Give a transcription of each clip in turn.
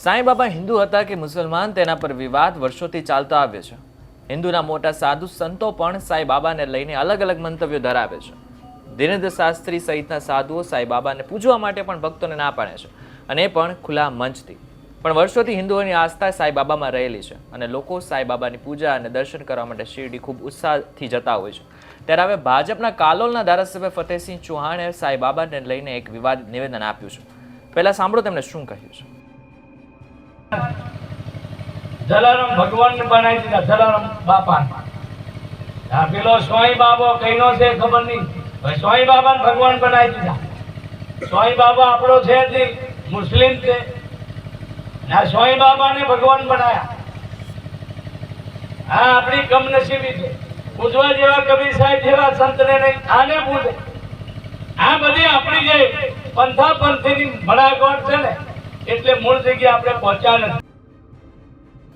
સાંઈબાબા હિન્દુ હતા કે મુસલમાન તેના પર વિવાદ વર્ષોથી ચાલતો આવ્યો છે. હિન્દુના મોટા સાધુ સંતો પણ સાંઈબાબાને લઈને અલગ અલગ મંતવ્યો ધરાવે છે. દિનેન્દ્ર શાસ્ત્રી સહિતના સાધુઓ સાંઈબાબાને પૂજવા માટે પણ ભક્તોને ના પાડે છે, અને એ પણ ખુલ્લા મંચથી. પણ વર્ષોથી હિન્દુઓની આસ્થા સાંઈબાબામાં રહેલી છે અને લોકો સાંઈબાબાની પૂજા અને દર્શન કરવા માટે શિરડી ખૂબ ઉત્સાહથી જતા હોય છે. ત્યારે હવે ભાજપના કાલોલના ધારાસભ્ય ફતેહસિંહ ચૌહાણે સાંઈબાબાને લઈને એક વિવાદિત નિવેદન આપ્યું છે. પહેલા સાંભળો તેમણે શું કહ્યું છે. જલારામ ભગવાન ને બનાવી દીધા, જલારામ બાપા. આ પેલો સ્વાઈ બાબો કઈનો છે ખબર નહીં, સ્વાઈ બાબા ભગવાન બનાવી દીધા. સ્વાઈ બાબા આપણો છે જ મુસ્લિમ છે, આ સ્વાઈ બાબા ને ભગવાન બનાયા. આ આપણી કમનસીબી છે. પૂજવા જેવા કબીર સાહેબ જેવા સંતને નહીં, આને પૂજે. આ બધી આપણી જે પંથા પંથીની ભડાગોળ છે ને, એટલે મૂળ જગ્યાએ આપણે પહોંચ્યા નથી.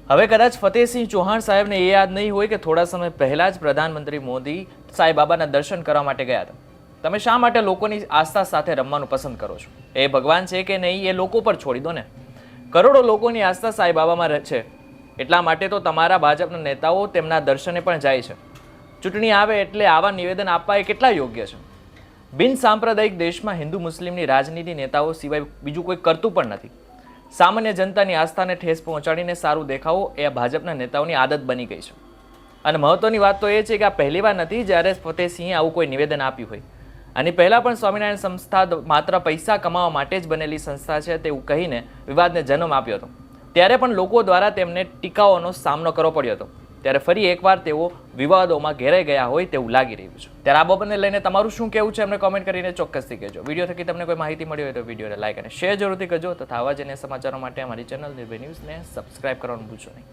હવે કદાચ ફતેહસિંહ ચૌહાણ સાહેબને એ યાદ નહીં હોય કે થોડા સમય પહેલા જ પ્રધાનમંત્રી મોદી સાંઈબાબાના દર્શન કરવા માટે ગયા હતા. તમે શા માટે લોકોની આસ્થા સાથે રમવાનું પસંદ કરો છો? એ ભગવાન છે કે નહીં એ લોકો પર છોડી દો ને. કરોડો લોકોની આસ્થા સાંઈબાબામાં છે, એટલા માટે તો તમારા ભાજપના નેતાઓ તેમના દર્શને પણ જાય છે. ચૂંટણી આવે એટલે આવા નિવેદન આપવા એ કેટલા યોગ્ય છે? બિન સાંપ્રદાયિક દેશમાં હિન્દુ મુસ્લિમની રાજનીતિ નેતાઓ સિવાય બીજું કોઈ કરતું પણ નથી. સામાન્ય જનતાની આસ્થાને ઠેસ પહોંચાડીને સારું દેખાવો એ ભાજપના નેતાઓની આદત બની ગઈ છે. અને મહત્વની વાત તો એ છે કે આ પહેલી વાર નથી જ્યારે ફતેહસિંહે આવું કોઈ નિવેદન આપ્યું હોય. આની પહેલા પણ સ્વામિનારાયણ સંસ્થા માત્ર પૈસા કમાવા માટે જ બનેલી સંસ્થા છે તેવું કહીને વિવાદને જન્મ આપ્યો હતો. ત્યારે પણ લોકો દ્વારા તેમને ટીકાઓનો સામનો કરવો પડ્યો હતો. ત્યારે ફરી એકવાર તેઓ વિવાદોમાં ઘેરાઈ ગયા હોય તેવું લાગી રહ્યું છે. ત્યારે આ બાબતને લઈને તમારું શું કહેવું છે એમને કોમેન્ટ કરીને ચોક્કસથી કહેજો. વિડીયો થકી તમને કોઈ માહિતી મળી હોય તો વિડીયોને લાઈક અને શેર જરૂરથી કરજો તથા આવા જ અન્ય સમાચારો માટે અમારી ચેનલ નિર્ભય ન્યૂઝને સબસ્ક્રાઇબ કરવાનું ભૂલશો નહીં.